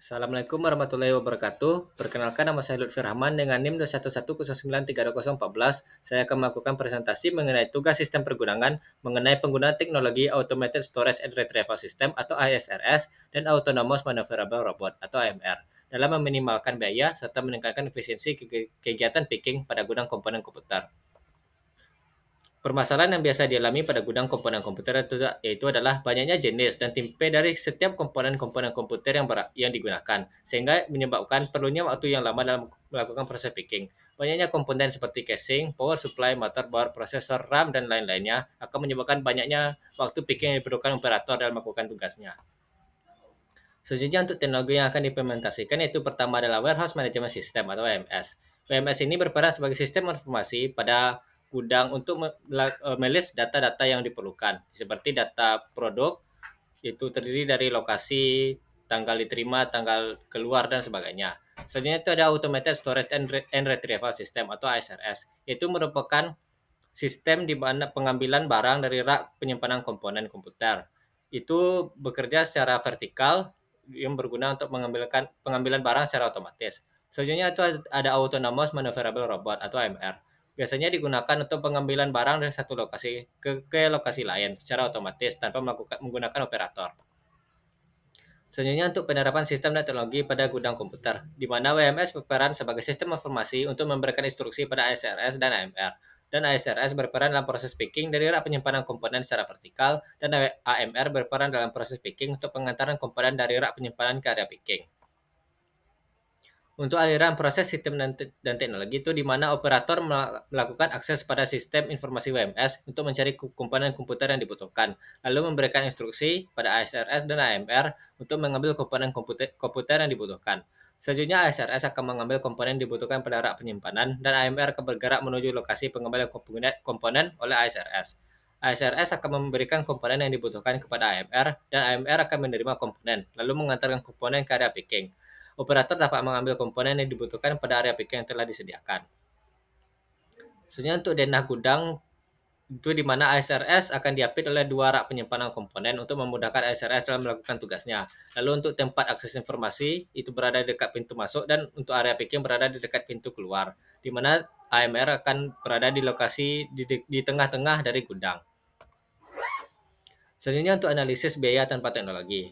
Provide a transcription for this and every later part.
Assalamualaikum warahmatullahi wabarakatuh. Perkenalkan, nama saya Lutfi Rahman dengan NIM 211093014. Saya akan melakukan presentasi mengenai tugas sistem pergunangan mengenai penggunaan teknologi Automated Storage and Retrieval System atau ASRS dan Autonomous Maneuverable Robot atau AMR dalam meminimalkan biaya serta meningkatkan efisiensi kegiatan picking pada gudang komponen komputer. Permasalahan yang biasa dialami pada gudang komponen komputer yaitu adalah banyaknya jenis dan tipe dari setiap komponen-komponen komputer yang digunakan, sehingga menyebabkan perlunya waktu yang lama dalam melakukan proses picking. Banyaknya komponen seperti casing, power supply, motherboard, prosesor, RAM, dan lain-lainnya akan menyebabkan banyaknya waktu picking yang diperlukan operator dalam melakukan tugasnya. Selanjutnya untuk teknologi yang akan diimplementasikan yaitu pertama adalah Warehouse Management System atau WMS. WMS ini berperan sebagai sistem informasi pada gudang untuk melist data-data yang diperlukan, seperti data produk, itu terdiri dari lokasi, tanggal diterima, tanggal keluar, dan sebagainya. Selanjutnya itu ada Automated Storage and Retrieval System atau ASRS, yaitu merupakan sistem di mana pengambilan barang dari rak penyimpanan komponen komputer. Itu bekerja secara vertikal yang berguna untuk pengambilan barang secara otomatis. Selanjutnya itu ada Autonomous Maneuverable Robot atau AMR. Biasanya digunakan untuk pengambilan barang dari satu lokasi ke lokasi lain secara otomatis tanpa menggunakan operator. Selanjutnya untuk penerapan sistem dan teknologi pada gudang komputer, di mana WMS berperan sebagai sistem informasi untuk memberikan instruksi pada ASRS dan AMR. Dan ASRS berperan dalam proses picking dari rak penyimpanan komponen secara vertikal, dan AMR berperan dalam proses picking untuk pengantaran komponen dari rak penyimpanan ke area picking. Untuk aliran proses sistem dan teknologi itu di mana operator melakukan akses pada sistem informasi WMS untuk mencari komponen komputer yang dibutuhkan, lalu memberikan instruksi pada ASRS dan AMR untuk mengambil komponen komputer yang dibutuhkan. Selanjutnya ASRS akan mengambil komponen yang dibutuhkan pada rak penyimpanan dan AMR akan bergerak menuju lokasi pengambilan komponen oleh ASRS. ASRS akan memberikan komponen yang dibutuhkan kepada AMR dan AMR akan menerima komponen, lalu mengantarkan komponen ke area picking. Operator dapat mengambil komponen yang dibutuhkan pada area picking yang telah disediakan. Selanjutnya untuk denah gudang itu di mana ASRS akan diapit oleh dua rak penyimpanan komponen untuk memudahkan ASRS dalam melakukan tugasnya. Lalu untuk tempat akses informasi itu berada di dekat pintu masuk dan untuk area picking berada di dekat pintu keluar, di mana AMR akan berada di lokasi di tengah-tengah dari gudang. Selanjutnya untuk analisis biaya tanpa teknologi.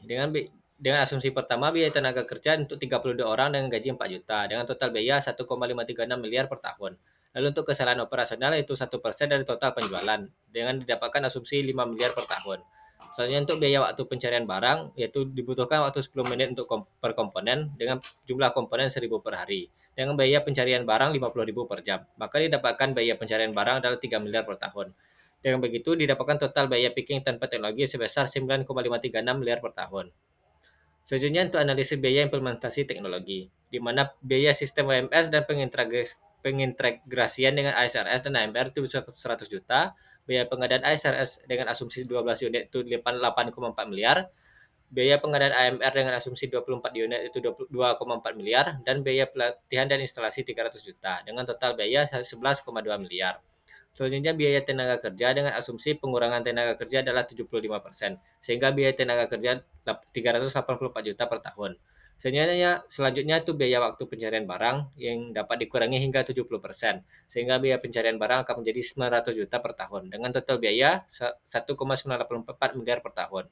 Dengan asumsi pertama, biaya tenaga kerja untuk 32 orang dengan gaji 4 juta, dengan total biaya 1,536 miliar per tahun. Lalu untuk kesalahan operasional itu 1% dari total penjualan, dengan didapatkan asumsi 5 miliar per tahun. Selanjutnya untuk biaya waktu pencarian barang, yaitu dibutuhkan waktu 10 menit untuk per komponen, dengan jumlah komponen 1000 per hari. Dengan biaya pencarian barang 50.000 per jam, maka didapatkan biaya pencarian barang adalah 3 miliar per tahun. Dengan begitu, didapatkan total biaya picking tanpa teknologi sebesar 9,536 miliar per tahun. Selanjutnya untuk analisis biaya implementasi teknologi, di mana biaya sistem WMS dan pengintegrasian dengan ASRS dan AMR itu 100 juta, biaya pengadaan ASRS dengan asumsi 12 unit itu 8,4 miliar, biaya pengadaan AMR dengan asumsi 24 unit itu 2,4 miliar, dan biaya pelatihan dan instalasi 300 juta, dengan total biaya 11,2 miliar. Selanjutnya biaya tenaga kerja dengan asumsi pengurangan tenaga kerja adalah 75%, sehingga biaya tenaga kerja 384 juta per tahun. Selanjutnya itu biaya waktu pencarian barang yang dapat dikurangi hingga 70%, sehingga biaya pencarian barang akan menjadi 900 juta per tahun, dengan total biaya 1,984 miliar per tahun.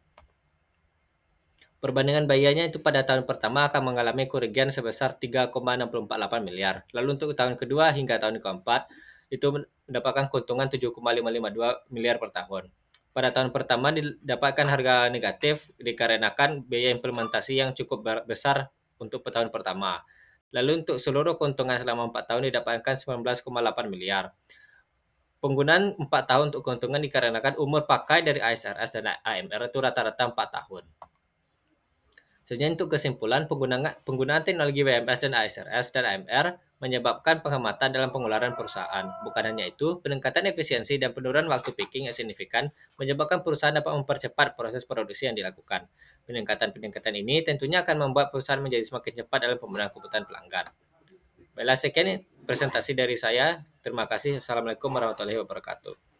Perbandingan biayanya itu pada tahun pertama akan mengalami kerugian sebesar 3,648 miliar. Lalu untuk tahun kedua hingga tahun keempat itu mendapatkan keuntungan 7,552 miliar per tahun. Pada tahun pertama didapatkan harga negatif dikarenakan biaya implementasi yang cukup besar untuk tahun pertama. Lalu untuk seluruh keuntungan selama 4 tahun didapatkan 19,8 miliar. Penggunaan 4 tahun untuk keuntungan dikarenakan umur pakai dari ASRS dan AMR itu rata-rata 4 tahun. Selanjutnya untuk kesimpulan, penggunaan teknologi WMS dan ASRS dan AMR menyebabkan penghematan dalam pengeluaran perusahaan. Bukan hanya itu, peningkatan efisiensi dan penurunan waktu picking yang signifikan menyebabkan perusahaan dapat mempercepat proses produksi yang dilakukan. Peningkatan ini tentunya akan membuat perusahaan menjadi semakin cepat dalam pembenahan kebutuhan pelanggan. Baiklah, sekian presentasi dari saya. Terima kasih. Assalamualaikum warahmatullahi wabarakatuh.